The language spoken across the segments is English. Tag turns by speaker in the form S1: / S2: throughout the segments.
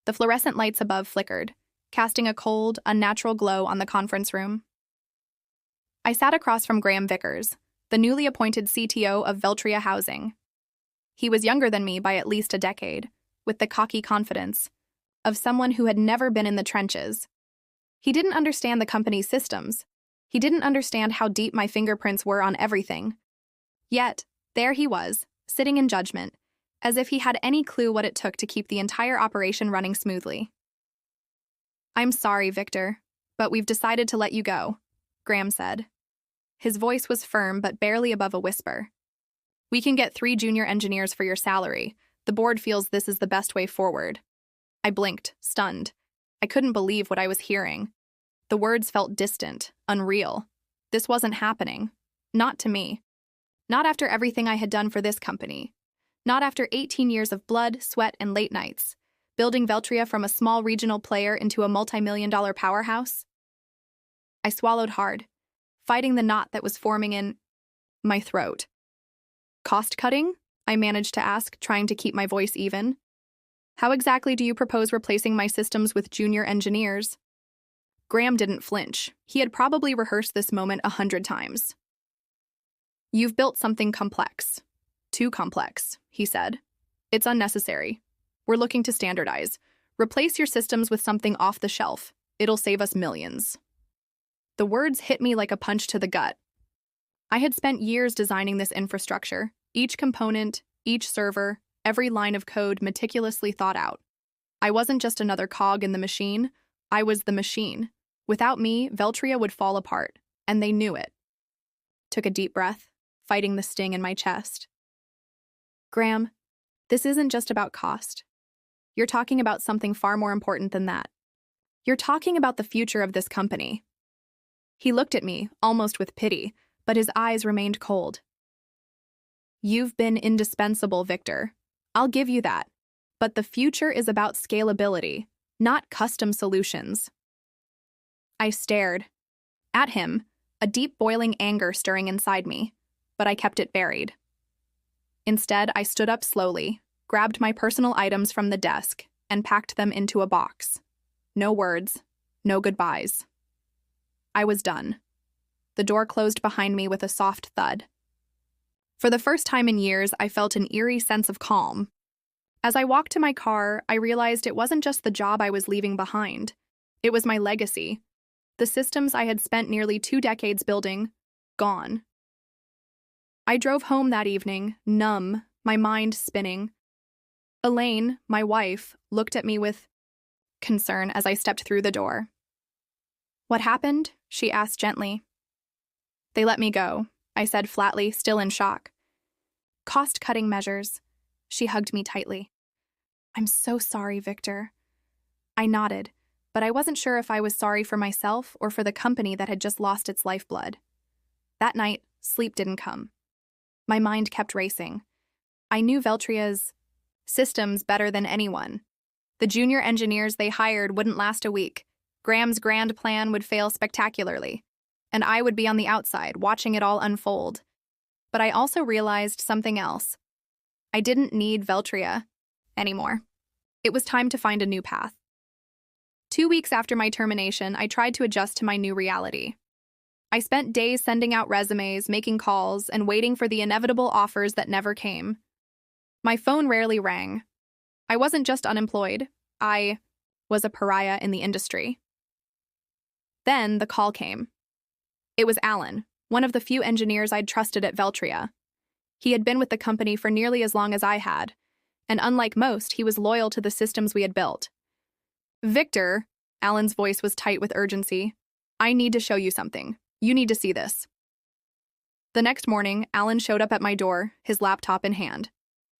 S1: The fluorescent lights above flickered, casting a cold, unnatural glow on the conference room. I sat across from Graham Vickers, the newly appointed CTO of Veltria Housing. He was younger than me by at least a decade, with the cocky confidence of someone who had never been in the trenches. He didn't understand the company's systems. He didn't understand how deep my fingerprints were on everything. Yet, there he was, sitting in judgment, as if he had any clue what it took to keep the entire operation running smoothly. "I'm sorry, Victor, but we've decided to let you go," Graham said. His voice was firm but barely above a whisper. "We can get 3 junior engineers for your salary. The board feels this is the best way forward." I blinked, stunned. I couldn't believe what I was hearing. The words felt distant, unreal. This wasn't happening. Not to me. Not after everything I had done for this company. Not after 18 years of blood, sweat, and late nights, building Veltria from a small regional player into a multi-million-dollar powerhouse. I swallowed hard, fighting the knot that was forming in my throat. "Cost-cutting?" I managed to ask, trying to keep my voice even. "How exactly do you propose replacing my systems with junior engineers?" Graham didn't flinch. He had probably rehearsed this moment 100 times. "You've built something complex. Too complex," he said. "It's unnecessary. We're looking to standardize. Replace your systems with something off the shelf. It'll save us millions." The words hit me like a punch to the gut. I had spent years designing this infrastructure, each component, each server, every line of code meticulously thought out. I wasn't just another cog in the machine, I was the machine. Without me, Veltria would fall apart, and they knew it. Took a deep breath, fighting the sting in my chest. "Graham, this isn't just about cost. You're talking about something far more important than that. You're talking about the future of this company." He looked at me, almost with pity, but his eyes remained cold. "You've been indispensable, Victor. I'll give you that. But the future is about scalability, not custom solutions." I stared at him, a deep boiling anger stirring inside me, but I kept it buried. Instead, I stood up slowly, grabbed my personal items from the desk, and packed them into a box. No words, no goodbyes. I was done. The door closed behind me with a soft thud. For the first time in years, I felt an eerie sense of calm. As I walked to my car, I realized it wasn't just the job I was leaving behind. It was my legacy. The systems I had spent nearly 2 decades building, gone. I drove home that evening, numb, my mind spinning. Elaine, my wife, looked at me with concern as I stepped through the door. "What happened?" she asked gently. "They let me go," I said flatly, still in shock. "Cost-cutting measures." She hugged me tightly. "I'm so sorry, Victor." I nodded, but I wasn't sure if I was sorry for myself or for the company that had just lost its lifeblood. That night, sleep didn't come. My mind kept racing. I knew Veltria's systems better than anyone. The junior engineers they hired wouldn't last a week. Graham's grand plan would fail spectacularly, and I would be on the outside, watching it all unfold. But I also realized something else. I didn't need Veltria anymore. It was time to find a new path. 2 weeks after my termination, I tried to adjust to my new reality. I spent days sending out resumes, making calls, and waiting for the inevitable offers that never came. My phone rarely rang. I wasn't just unemployed. I was a pariah in the industry. Then the call came. It was Alan, one of the few engineers I'd trusted at Veltria. He had been with the company for nearly as long as I had, and unlike most, he was loyal to the systems we had built. "Victor," Alan's voice was tight with urgency, "I need to show you something. You need to see this." The next morning, Alan showed up at my door, his laptop in hand.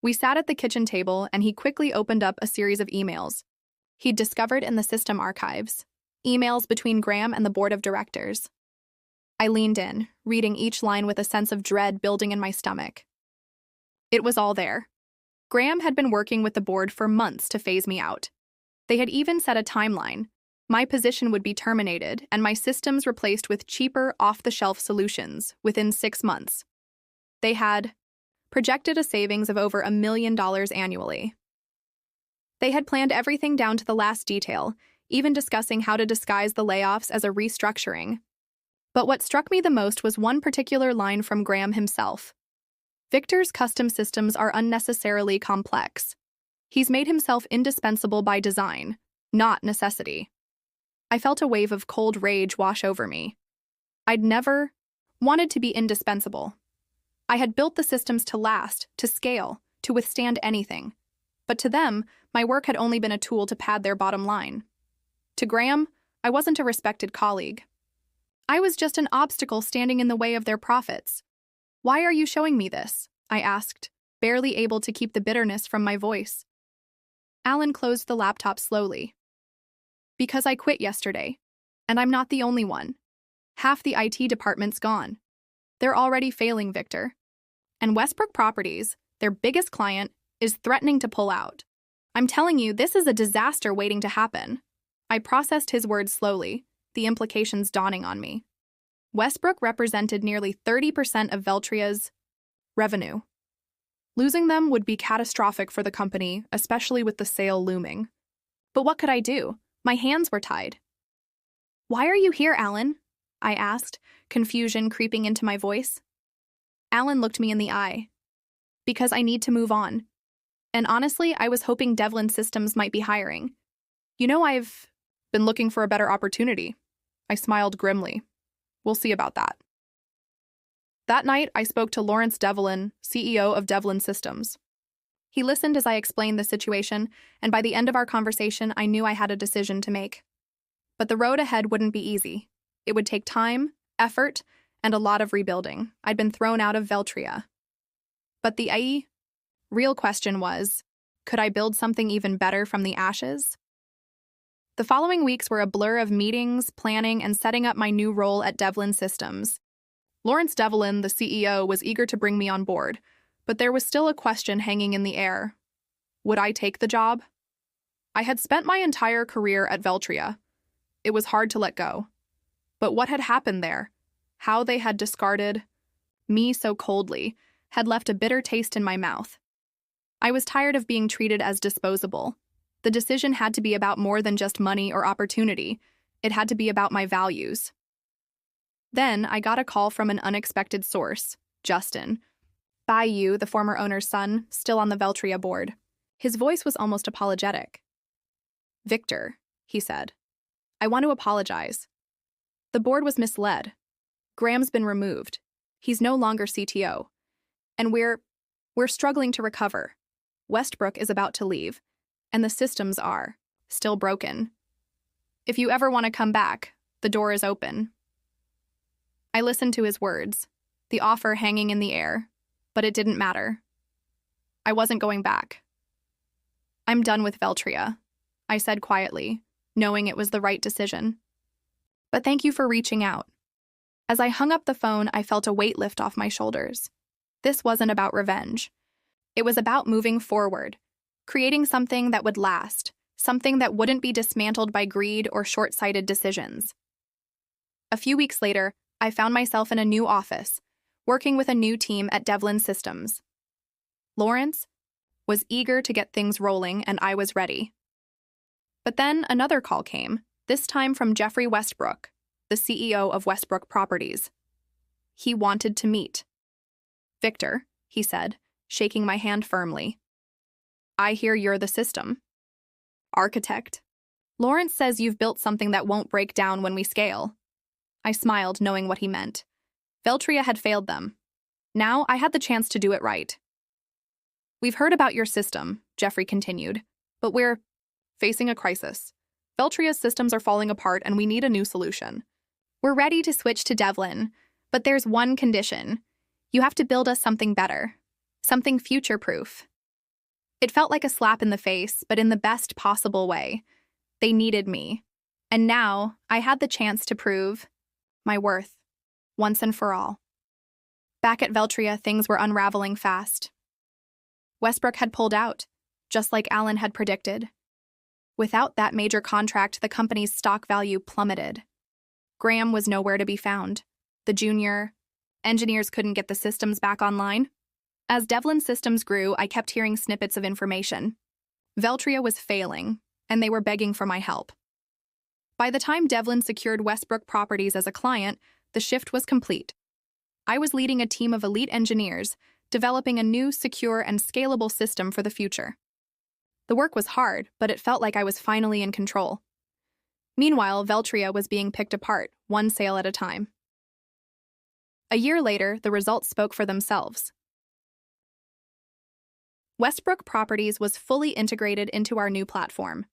S1: We sat at the kitchen table, and he quickly opened up a series of emails he'd discovered in the system archives, emails between Graham and the board of directors. I leaned in, reading each line with a sense of dread building in my stomach. It was all there. Graham had been working with the board for months to phase me out. They had even set a timeline. My position would be terminated and my systems replaced with cheaper, off-the-shelf solutions within 6 months. They had projected a savings of over $1 million annually. They had planned everything down to the last detail, even discussing how to disguise the layoffs as a restructuring. But what struck me the most was one particular line from Graham himself. Victor's custom systems are unnecessarily complex. He's made himself indispensable by design, not necessity. I felt a wave of cold rage wash over me. I'd never wanted to be indispensable. I had built the systems to last, to scale, to withstand anything. But to them, my work had only been a tool to pad their bottom line. To Graham, I wasn't a respected colleague. I was just an obstacle standing in the way of their profits. "Why are you showing me this?" I asked, barely able to keep the bitterness from my voice. Alan closed the laptop slowly. "Because I quit yesterday, and I'm not the only one. Half the IT department's gone. They're already failing, Victor. And Westbrook Properties, their biggest client, is threatening to pull out. I'm telling you, this is a disaster waiting to happen." I processed his words slowly, the implications dawning on me. Westbrook represented nearly 30% of Veltria's revenue. Losing them would be catastrophic for the company, especially with the sale looming. But what could I do? My hands were tied. "Why are you here, Alan?" I asked, confusion creeping into my voice. Alan looked me in the eye. "Because I need to move on. And honestly, I was hoping Devlin Systems might be hiring. You know, I've been looking for a better opportunity." I smiled grimly. "We'll see about that." That night, I spoke to Lawrence Devlin, CEO of Devlin Systems. He listened as I explained the situation, and by the end of our conversation, I knew I had a decision to make. But the road ahead wouldn't be easy. It would take time, effort, and a lot of rebuilding. I'd been thrown out of Veltria. But the real question was, could I build something even better from the ashes? The following weeks were a blur of meetings, planning, and setting up my new role at Devlin Systems. Lawrence Devlin, the CEO, was eager to bring me on board, but there was still a question hanging in the air. Would I take the job? I had spent my entire career at Veltria. It was hard to let go. But what had happened there, how they had discarded me so coldly, had left a bitter taste in my mouth. I was tired of being treated as disposable. The decision had to be about more than just money or opportunity. It had to be about my values. Then I got a call from an unexpected source, Justin. Bayou, the former owner's son, still on the Veltria board. His voice was almost apologetic. "Victor," he said, "I want to apologize. The board was misled. Graham's been removed. He's no longer CTO. And we're struggling to recover. Westbrook is about to leave, and the systems are still broken. If you ever want to come back, the door is open." I listened to his words, the offer hanging in the air, but it didn't matter. I wasn't going back. "I'm done with Veltria," I said quietly, knowing it was the right decision. "But thank you for reaching out." As I hung up the phone, I felt a weight lift off my shoulders. This wasn't about revenge. It was about moving forward, creating something that would last, something that wouldn't be dismantled by greed or short-sighted decisions. A few weeks later, I found myself in a new office, working with a new team at Devlin Systems. Lawrence was eager to get things rolling, and I was ready. But then another call came, this time from Jeffrey Westbrook, the CEO of Westbrook Properties. He wanted to meet. "Victor," he said, shaking my hand firmly. "I hear you're the system architect. Lawrence says you've built something that won't break down when we scale." I smiled, knowing what he meant. Veltria had failed them. Now I had the chance to do it right. "We've heard about your system," Jeffrey continued, "but we're facing a crisis. Veltria's systems are falling apart and we need a new solution. We're ready to switch to Devlin, but there's one condition. You have to build us something better, something future-proof." It felt like a slap in the face, but in the best possible way. They needed me. And now I had the chance to prove my worth, once and for all. Back at Veltria, things were unraveling fast. Westbrook had pulled out, just like Alan had predicted. Without that major contract, the company's stock value plummeted. Graham was nowhere to be found. The junior engineers couldn't get the systems back online. As Devlin Systems grew, I kept hearing snippets of information. Veltria was failing, and they were begging for my help. By the time Devlin secured Westbrook Properties as a client, the shift was complete. I was leading a team of elite engineers, developing a new, secure, and scalable system for the future. The work was hard, but it felt like I was finally in control. Meanwhile, Veltria was being picked apart, one sale at a time. A year later, the results spoke for themselves. Westbrook Properties was fully integrated into our new platform.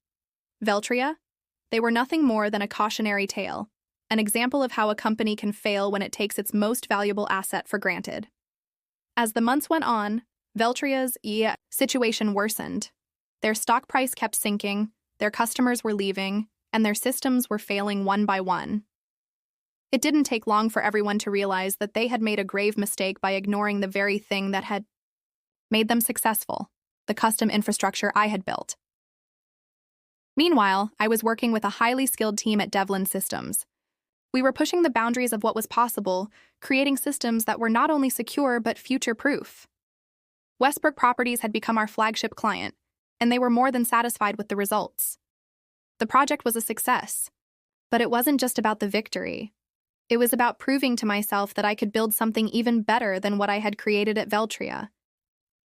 S1: Veltria? They were nothing more than a cautionary tale, an example of how a company can fail when it takes its most valuable asset for granted. As the months went on, Veltria's situation worsened. Their stock price kept sinking, their customers were leaving, and their systems were failing one by one. It didn't take long for everyone to realize that they had made a grave mistake by ignoring the very thing that had made them successful, the custom infrastructure I had built. Meanwhile, I was working with a highly skilled team at Devlin Systems. We were pushing the boundaries of what was possible, creating systems that were not only secure but future-proof. Westbrook Properties had become our flagship client, and they were more than satisfied with the results. The project was a success, but it wasn't just about the victory. It was about proving to myself that I could build something even better than what I had created at Veltria.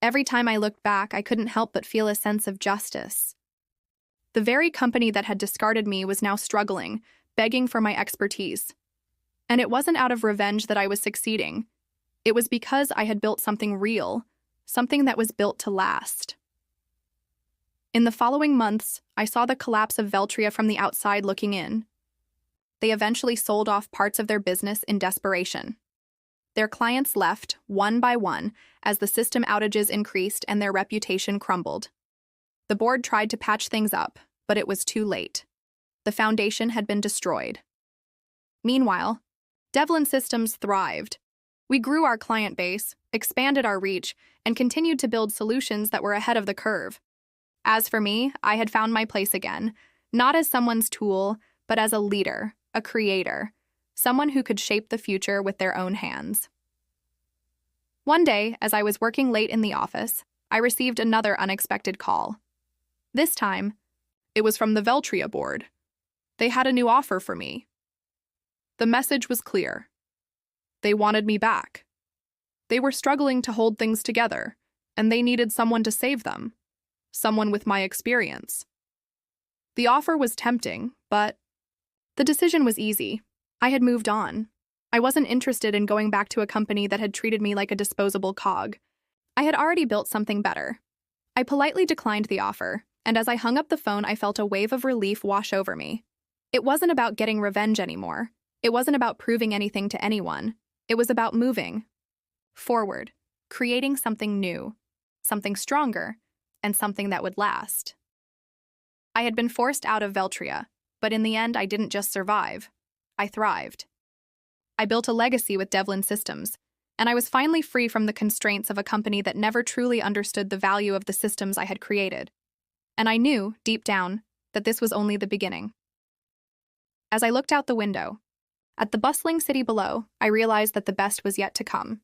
S1: Every time I looked back, I couldn't help but feel a sense of justice. The very company that had discarded me was now struggling, begging for my expertise. And it wasn't out of revenge that I was succeeding. It was because I had built something real, something that was built to last. In the following months, I saw the collapse of Veltria from the outside looking in. They eventually sold off parts of their business in desperation. Their clients left, one by one, as the system outages increased and their reputation crumbled. The board tried to patch things up, but it was too late. The foundation had been destroyed. Meanwhile, Devlin Systems thrived. We grew our client base, expanded our reach, and continued to build solutions that were ahead of the curve. As for me, I had found my place again, not as someone's tool, but as a leader, a creator, someone who could shape the future with their own hands. One day, as I was working late in the office, I received another unexpected call. This time, it was from the Veltria board. They had a new offer for me. The message was clear. They wanted me back. They were struggling to hold things together, and they needed someone to save them, someone with my experience. The offer was tempting, but the decision was easy. I had moved on. I wasn't interested in going back to a company that had treated me like a disposable cog. I had already built something better. I politely declined the offer, and as I hung up the phone, I felt a wave of relief wash over me. It wasn't about getting revenge anymore. It wasn't about proving anything to anyone. It was about moving forward, creating something new, something stronger, and something that would last. I had been forced out of Veltria, but in the end, I didn't just survive. I thrived. I built a legacy with Devlin Systems, and I was finally free from the constraints of a company that never truly understood the value of the systems I had created. And I knew, deep down, that this was only the beginning. As I looked out the window, at the bustling city below, I realized that the best was yet to come.